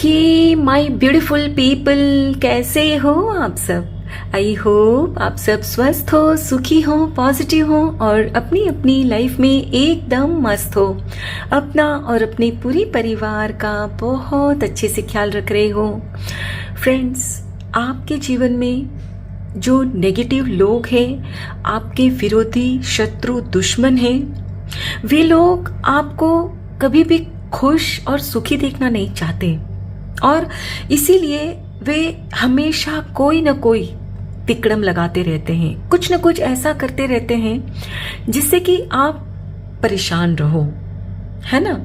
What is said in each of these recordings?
ये my beautiful people, कैसे हो आप सब। आई होप आप सब स्वस्थ हो, सुखी हो, पॉजिटिव हो और अपनी अपनी लाइफ में एकदम मस्त हो। अपना और अपने पूरी परिवार का बहुत अच्छे से ख्याल रख रहे हो। फ्रेंड्स, आपके जीवन में जो नेगेटिव लोग हैं, आपके विरोधी, शत्रु, दुश्मन हैं, वे लोग आपको कभी भी खुश और सुखी देखना नहीं चाहते और इसीलिए वे हमेशा कोई ना कोई तिकड़म लगाते रहते हैं, कुछ ना कुछ ऐसा करते रहते हैं जिससे कि आप परेशान रहो, है ना।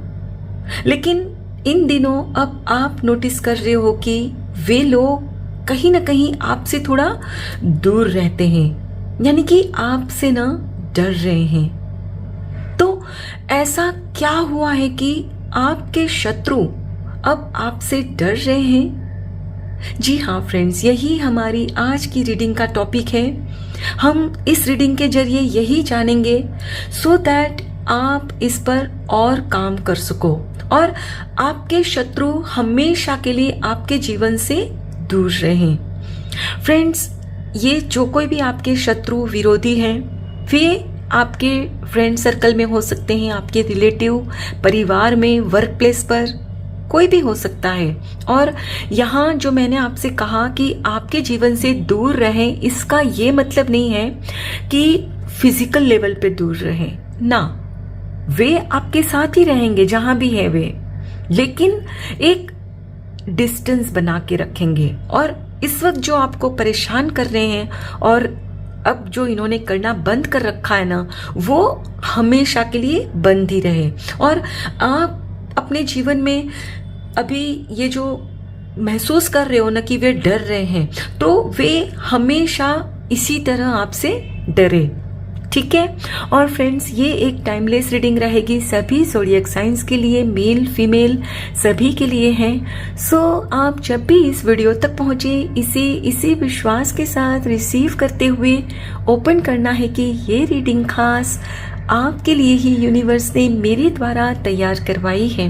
लेकिन इन दिनों अब आप नोटिस कर रहे हो कि वे लोग कहीं ना कहीं आपसे थोड़ा दूर रहते हैं, यानी कि आपसे ना डर रहे हैं। तो ऐसा क्या हुआ है कि आपके शत्रु अब आपसे डर रहे हैं? जी हाँ फ्रेंड्स, यही हमारी आज की रीडिंग का टॉपिक है। हम इस रीडिंग के जरिए यही जानेंगे सो दैट आप इस पर और काम कर सको और आपके शत्रु हमेशा के लिए आपके जीवन से दूर रहें। फ्रेंड्स, ये जो कोई भी आपके शत्रु विरोधी हैं, वे आपके फ्रेंड सर्कल में हो सकते हैं, आपके रिलेटिव, परिवार में, वर्क प्लेस पर, कोई भी हो सकता है। और यहाँ जो मैंने आपसे कहा कि आपके जीवन से दूर रहें, इसका ये मतलब नहीं है कि फिजिकल लेवल पे दूर रहें ना, वे आपके साथ ही रहेंगे जहां भी है वे, लेकिन एक डिस्टेंस बना के रखेंगे। और इस वक्त जो आपको परेशान कर रहे हैं और अब जो इन्होंने करना बंद कर रखा है ना, वो हमेशा के लिए बंद ही रहे। और आप अपने जीवन में अभी ये जो महसूस कर रहे हो ना कि वे डर रहे हैं, तो वे हमेशा इसी तरह आपसे डरे, ठीक है। और फ्रेंड्स, ये एक टाइमलेस रीडिंग रहेगी, सभी ज़ोडिएक साइंस के लिए, मेल फीमेल सभी के लिए है। सो आप जब भी इस वीडियो तक पहुंचे, इसी विश्वास के साथ रिसीव करते हुए ओपन करना है कि ये रीडिंग खास आपके लिए ही यूनिवर्स ने मेरे द्वारा तैयार करवाई है।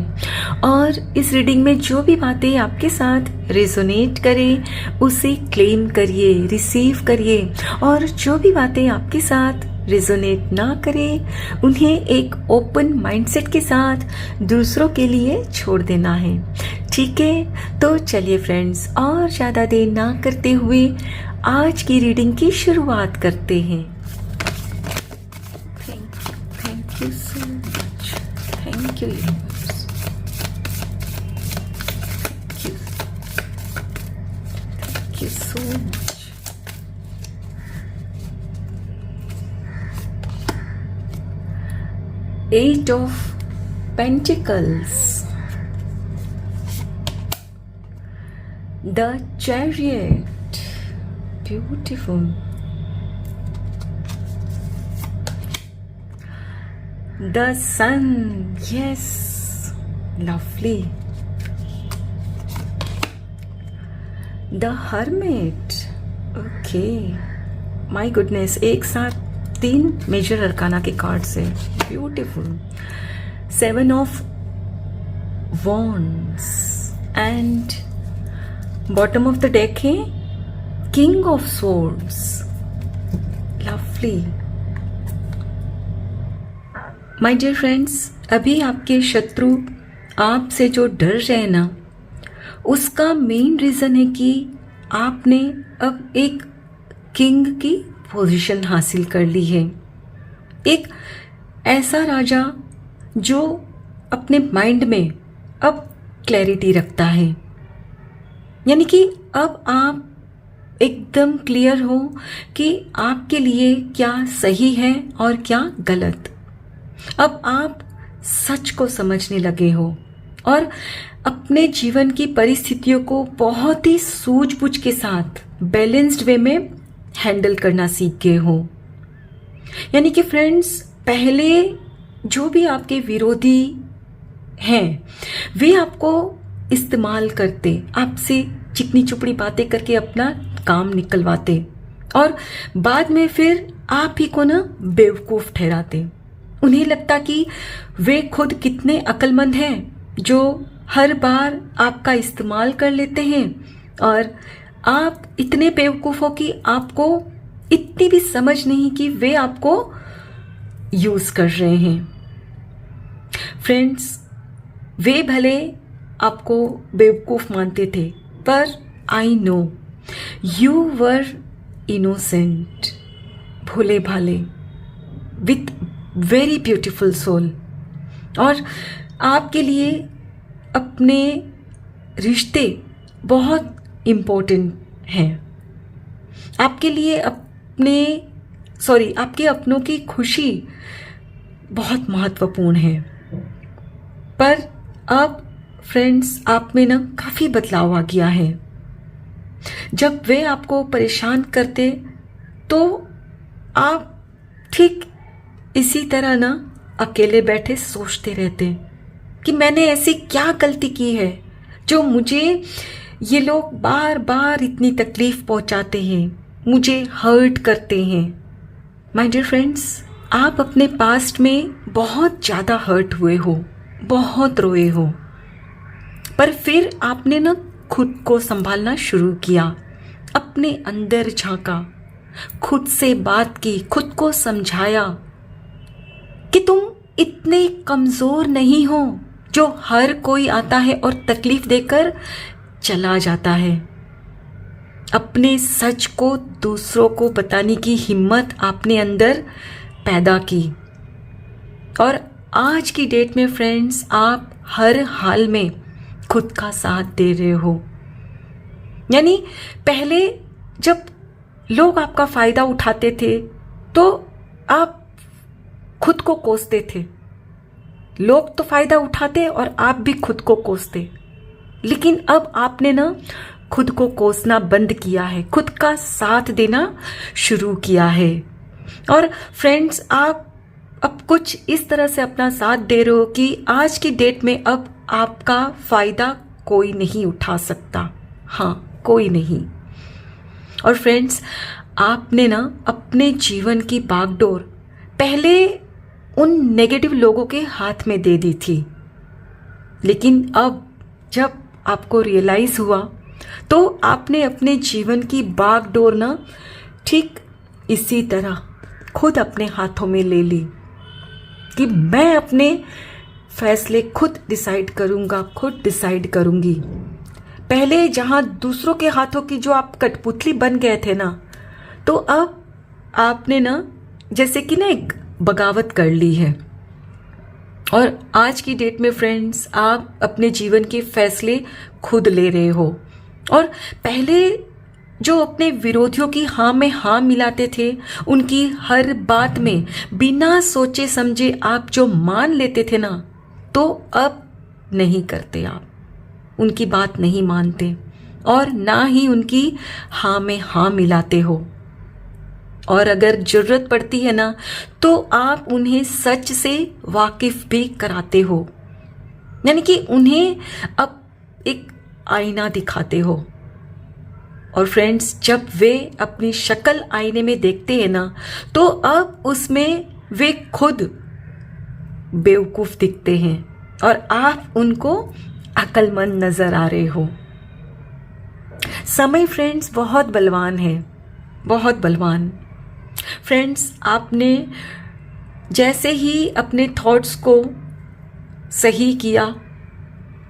और इस रीडिंग में जो भी बातें आपके साथ रेजोनेट करें उसे क्लेम करिए, रिसीव करिए, और जो भी बातें आपके साथ रेजोनेट ना करें उन्हें एक ओपन माइंडसेट के साथ दूसरों के लिए छोड़ देना है, ठीक है। तो चलिए फ्रेंड्स, और ज़्यादा देर ना करते हुए आज की रीडिंग की शुरुआत करते हैं। Thank you so much. Thank you, universe. Thank you so much. Eight of Pentacles, the Chariot, beautiful. The Sun, yes, lovely. The Hermit, okay, my goodness, एक साथ 3 मेजर अरकाना के कार्ड्स है, beautiful. 7 of Wands and bottom of the deck है King of Swords, lovely. My dear friends, अभी आपके शत्रु आपसे जो डर रहे हैं ना, उसका मेन रीज़न है कि आपने अब एक किंग की पोजीशन हासिल कर ली है। एक ऐसा राजा जो अपने माइंड में अब क्लैरिटी रखता है, यानी कि अब आप एकदम क्लियर हो कि आपके लिए क्या सही है और क्या गलत। अब आप सच को समझने लगे हो और अपने जीवन की परिस्थितियों को बहुत ही सूझबूझ के साथ बैलेंस्ड वे में हैंडल करना सीख गए हो। यानी कि फ्रेंड्स, पहले जो भी आपके विरोधी हैं, वे आपको इस्तेमाल करते, आपसे चिकनी चुपड़ी बातें करके अपना काम निकलवाते और बाद में फिर आप ही को ना बेवकूफ़ ठहराते। उन्हें लगता कि वे खुद कितने अक्लमंद हैं जो हर बार आपका इस्तेमाल कर लेते हैं और आप इतने बेवकूफ़ हो कि आपको इतनी भी समझ नहीं कि वे आपको यूज़ कर रहे हैं। फ्रेंड्स, वे भले आपको बेवकूफ़ मानते थे, पर I know you were innocent, भोले भाले, विथ वेरी ब्यूटिफुल सोल। और आपके लिए अपने रिश्ते बहुत इम्पोर्टेंट हैं। आपके लिए आपके अपनों की खुशी बहुत महत्वपूर्ण है। पर अब फ्रेंड्स, आप में ना काफ़ी बदलाव आ गया है। जब वे आपको परेशान करते तो आप ठीक इसी तरह ना अकेले बैठे सोचते रहते कि मैंने ऐसी क्या गलती की है जो मुझे ये लोग बार बार इतनी तकलीफ पहुंचाते हैं, मुझे हर्ट करते हैं। माय डियर फ्रेंड्स, आप अपने पास्ट में बहुत ज़्यादा हर्ट हुए हो, बहुत रोए हो, पर फिर आपने ना खुद को संभालना शुरू किया, अपने अंदर झांका, खुद से बात की, खुद को समझाया कि तुम इतने कमज़ोर नहीं हो जो हर कोई आता है और तकलीफ देकर चला जाता है। अपने सच को दूसरों को बताने की हिम्मत आपने अंदर पैदा की। और आज की डेट में फ्रेंड्स, आप हर हाल में खुद का साथ दे रहे हो। यानी पहले जब लोग आपका फ़ायदा उठाते थे तो आप खुद को कोसते थे। लोग तो फ़ायदा उठाते और आप भी खुद को कोसते, लेकिन अब आपने ना खुद को कोसना बंद किया है, खुद का साथ देना शुरू किया है। और फ्रेंड्स, आप अब कुछ इस तरह से अपना साथ दे रहे हो कि आज की डेट में अब आपका फ़ायदा कोई नहीं उठा सकता। हाँ, कोई नहीं। और फ्रेंड्स, आपने ना अपने जीवन की बागडोर पहले उन नेगेटिव लोगों के हाथ में दे दी थी, लेकिन अब जब आपको रियलाइज़ हुआ तो आपने अपने जीवन की बागडोर ना ठीक इसी तरह खुद अपने हाथों में ले ली कि मैं अपने फैसले खुद डिसाइड करूँगा, खुद डिसाइड करूँगी। पहले जहाँ दूसरों के हाथों की जो आप कठपुतली बन गए थे ना, तो अब आपने ना जैसे कि ना एक बगावत कर ली है। और आज की डेट में फ्रेंड्स, आप अपने जीवन के फैसले खुद ले रहे हो। और पहले जो अपने विरोधियों की हाँ में हाँ मिलाते थे, उनकी हर बात में बिना सोचे समझे आप जो मान लेते थे ना, तो अब नहीं करते। आप उनकी बात नहीं मानते और ना ही उनकी हाँ में हाँ मिलाते हो। और अगर ज़रूरत पड़ती है ना, तो आप उन्हें सच से वाकिफ़ भी कराते हो। यानी कि उन्हें अब एक आईना दिखाते हो। और फ्रेंड्स, जब वे अपनी शक्ल आईने में देखते हैं ना, तो अब उसमें वे खुद बेवकूफ़ दिखते हैं और आप उनको अक्लमंद नज़र आ रहे हो। समय फ्रेंड्स बहुत बलवान है, बहुत बलवान। फ्रेंड्स, आपने जैसे ही अपने थॉट्स को सही किया,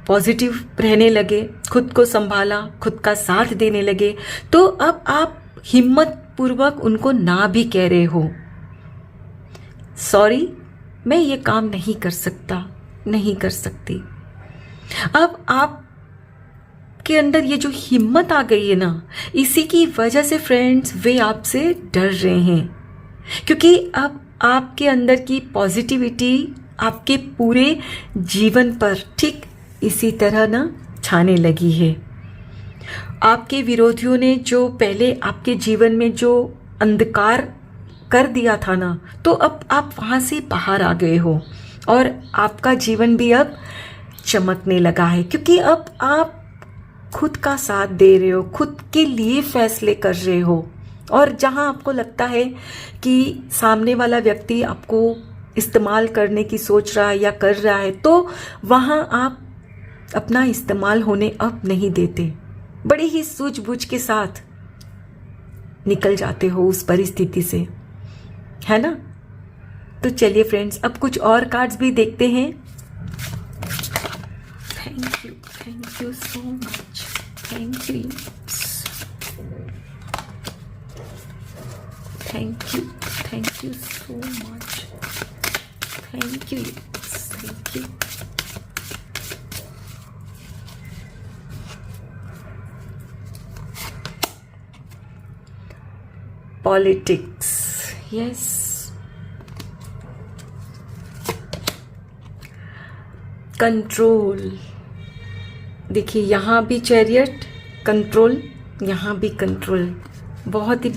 पॉजिटिव रहने लगे, खुद को संभाला, खुद का साथ देने लगे, तो अब आप हिम्मत पूर्वक उनको ना भी कह रहे हो, सॉरी मैं ये काम नहीं कर सकता, नहीं कर सकती। अब आप के अंदर ये जो हिम्मत आ गई है ना, इसी की वजह से फ्रेंड्स वे आपसे डर रहे हैं, क्योंकि अब आपके अंदर की पॉजिटिविटी आपके पूरे जीवन पर ठीक इसी तरह ना छाने लगी है। आपके विरोधियों ने जो पहले आपके जीवन में जो अंधकार कर दिया था ना, तो अब आप वहाँ से बाहर आ गए हो और आपका जीवन भी अब चमकने लगा है, क्योंकि अब आप खुद का साथ दे रहे हो, खुद के लिए फैसले कर रहे हो। और जहां आपको लगता है कि सामने वाला व्यक्ति आपको इस्तेमाल करने की सोच रहा है या कर रहा है, तो वहां आप अपना इस्तेमाल होने अब नहीं देते, बड़े ही सूझबूझ के साथ निकल जाते हो उस परिस्थिति से, है ना। तो चलिए फ्रेंड्स, अब कुछ और कार्ड्स भी देखते हैं। Thank you so much, thank you, thank you so much, thank you. Politics, yes. Control, देखिए यहाँ भी चैरियट, कंट्रोल, यहाँ भी कंट्रोल। बहुत ही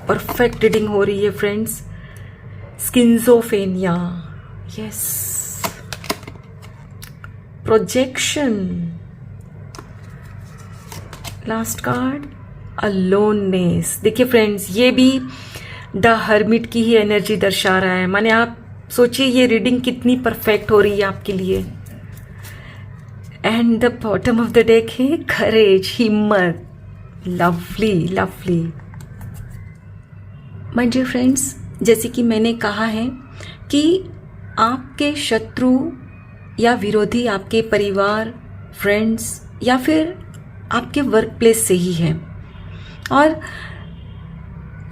परफेक्ट रीडिंग हो रही है friends. Schizophrenia, yes. Projection, last card aloneness. देखिए फ्रेंड्स, ये भी द हर्मिट की ही एनर्जी दर्शा रहा है। माने आप सोचिए ये रीडिंग कितनी परफेक्ट हो रही है आपके लिए। And the bottom of the deck है करेज, हिम्मत। Lovely lovely. My dear friends, जैसे कि मैंने कहा है कि आपके शत्रु या विरोधी आपके परिवार, फ्रेंड्स या फिर आपके वर्क प्लेस से ही है। और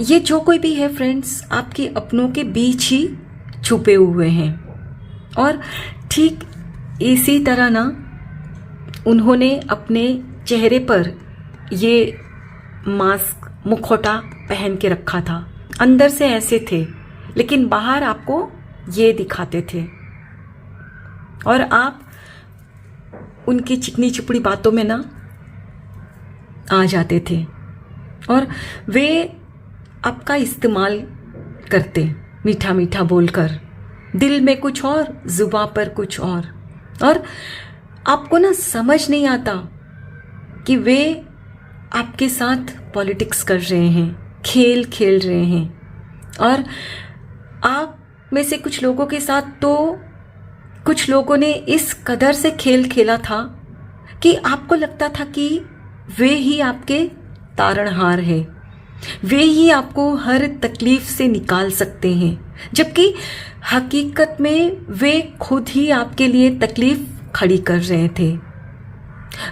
ये जो कोई भी है फ्रेंड्स, आपके अपनों के बीच ही छुपे हुए हैं। और ठीक इसी तरह ना उन्होंने अपने चेहरे पर ये मास्क, मुखौटा पहन के रखा था। अंदर से ऐसे थे, लेकिन बाहर आपको ये दिखाते थे। और आप उनकी चिकनी चुपड़ी बातों में ना आ जाते थे और वे आपका इस्तेमाल करते, मीठा मीठा बोलकर, दिल में कुछ और, जुबां पर कुछ और आपको ना समझ नहीं आता कि वे आपके साथ पॉलिटिक्स कर रहे हैं, खेल खेल रहे हैं। और आप में से कुछ लोगों के साथ तो कुछ लोगों ने इस कदर से खेल खेला था कि आपको लगता था कि वे ही आपके तारणहार है, वे ही आपको हर तकलीफ से निकाल सकते हैं, जबकि हकीकत में वे खुद ही आपके लिए तकलीफ खड़ी कर रहे थे।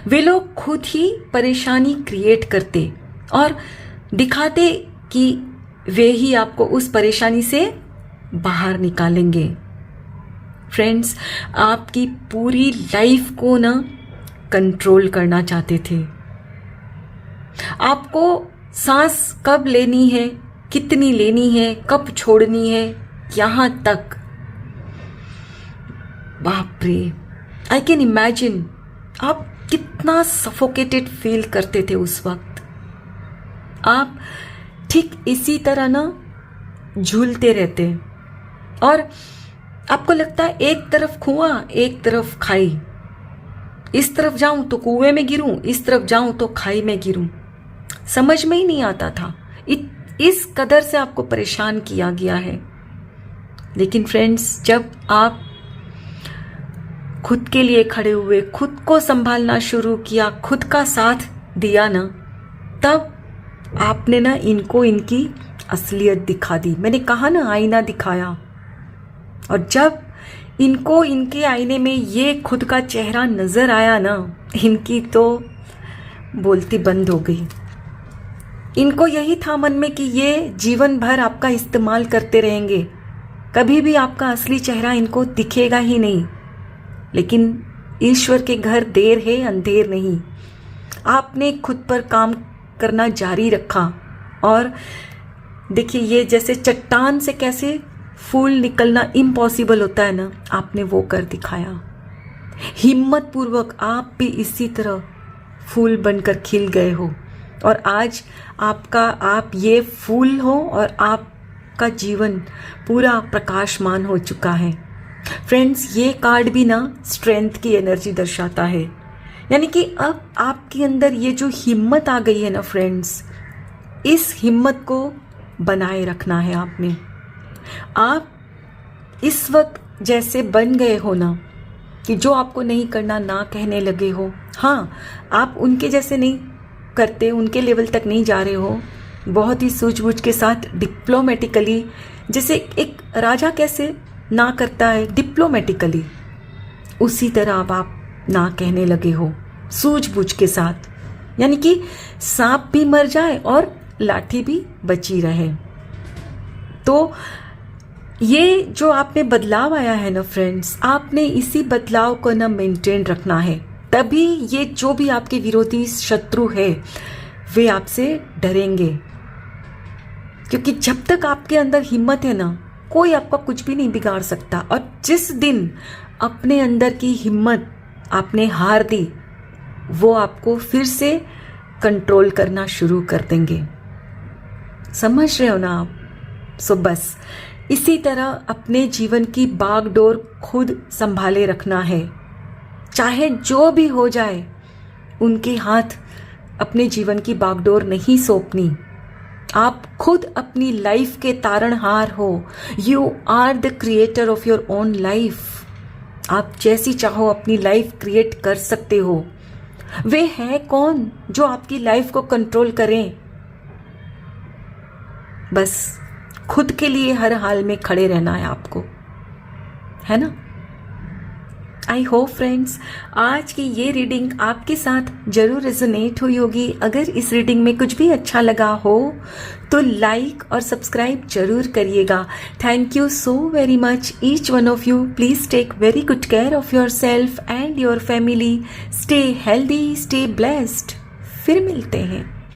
वे लोग खुद ही परेशानी क्रिएट करते और दिखाते कि वे ही आपको उस परेशानी से बाहर निकालेंगे। फ्रेंड्स, आपकी पूरी लाइफ को ना कंट्रोल करना चाहते थे। आपको सांस कब लेनी है, कितनी लेनी है, कब छोड़नी है, यहाँ तक। बाप रे, आई कैन इमेजिन आप कितना सफोकेटेड फील करते थे उस वक्त। आप ठीक इसी तरह ना झूलते रहते और आपको लगता है एक तरफ कुआं, एक तरफ खाई। इस तरफ जाऊं तो कुएं में गिरूं, इस तरफ जाऊं तो खाई में गिरूं। समझ में ही नहीं आता था। इस कदर से आपको परेशान किया गया है। लेकिन फ्रेंड्स, जब आप खुद के लिए खड़े हुए, खुद को संभालना शुरू किया, खुद का साथ दिया ना, तब आपने ना इनको इनकी असलियत दिखा दी। मैंने कहा ना, आईना दिखाया। और जब इनको इनके आईने में ये खुद का चेहरा नजर आया ना, इनकी तो बोलती बंद हो गई। इनको यही था मन में कि ये जीवन भर आपका इस्तेमाल करते रहेंगे, कभी भी आपका असली चेहरा इनको दिखेगा ही नहीं। लेकिन ईश्वर के घर देर है अंधेर नहीं। आपने खुद पर काम करना जारी रखा और देखिए, ये जैसे चट्टान से कैसे फूल निकलना इम्पॉसिबल होता है ना, आपने वो कर दिखाया। हिम्मत पूर्वक आप भी इसी तरह फूल बनकर खिल गए हो और आज आप ये फूल हो और आपका जीवन पूरा प्रकाशमान हो चुका है। फ्रेंड्स, ये कार्ड भी ना स्ट्रेंथ की एनर्जी दर्शाता है। यानी कि अब आपके अंदर ये जो हिम्मत आ गई है ना फ्रेंड्स, इस हिम्मत को बनाए रखना है आपने। आप इस वक्त जैसे बन गए हो ना, कि जो आपको नहीं करना ना कहने लगे हो। हाँ, आप उनके जैसे नहीं करते, उनके लेवल तक नहीं जा रहे हो, बहुत ही सूझबूझ के साथ डिप्लोमेटिकली, जैसे एक राजा कैसे ना करता है डिप्लोमेटिकली, उसी तरह अब आप ना कहने लगे हो सूझबूझ के साथ, यानी कि सांप भी मर जाए और लाठी भी बची रहे। तो ये जो आप में बदलाव आया है ना फ्रेंड्स, आपने इसी बदलाव को ना मेंटेन रखना है, तभी ये जो भी आपके विरोधी शत्रु है वे आपसे डरेंगे। क्योंकि जब तक आपके अंदर हिम्मत है ना, कोई आपका कुछ भी नहीं बिगाड़ सकता। और जिस दिन अपने अंदर की हिम्मत आपने हार दी, वो आपको फिर से कंट्रोल करना शुरू कर देंगे। समझ रहे हो ना आप? सो बस इसी तरह अपने जीवन की बागडोर खुद संभाले रखना है, चाहे जो भी हो जाए। उनके हाथ अपने जीवन की बागडोर नहीं सौंपनी। आप खुद अपनी लाइफ के तारणहार हो। You are the creator of your own life. आप जैसी चाहो अपनी लाइफ क्रिएट कर सकते हो। वे हैं कौन जो आपकी लाइफ को कंट्रोल करें? बस खुद के लिए हर हाल में खड़े रहना है आपको, है ना? आई होप फ्रेंड्स आज की ये रीडिंग आपके साथ जरूर रेजोनेट हुई होगी। अगर इस रीडिंग में कुछ भी अच्छा लगा हो तो लाइक और सब्सक्राइब जरूर करिएगा। Thank you so very much each one of you. Please take very good care of yourself and your family. Stay healthy, stay blessed. फिर मिलते हैं।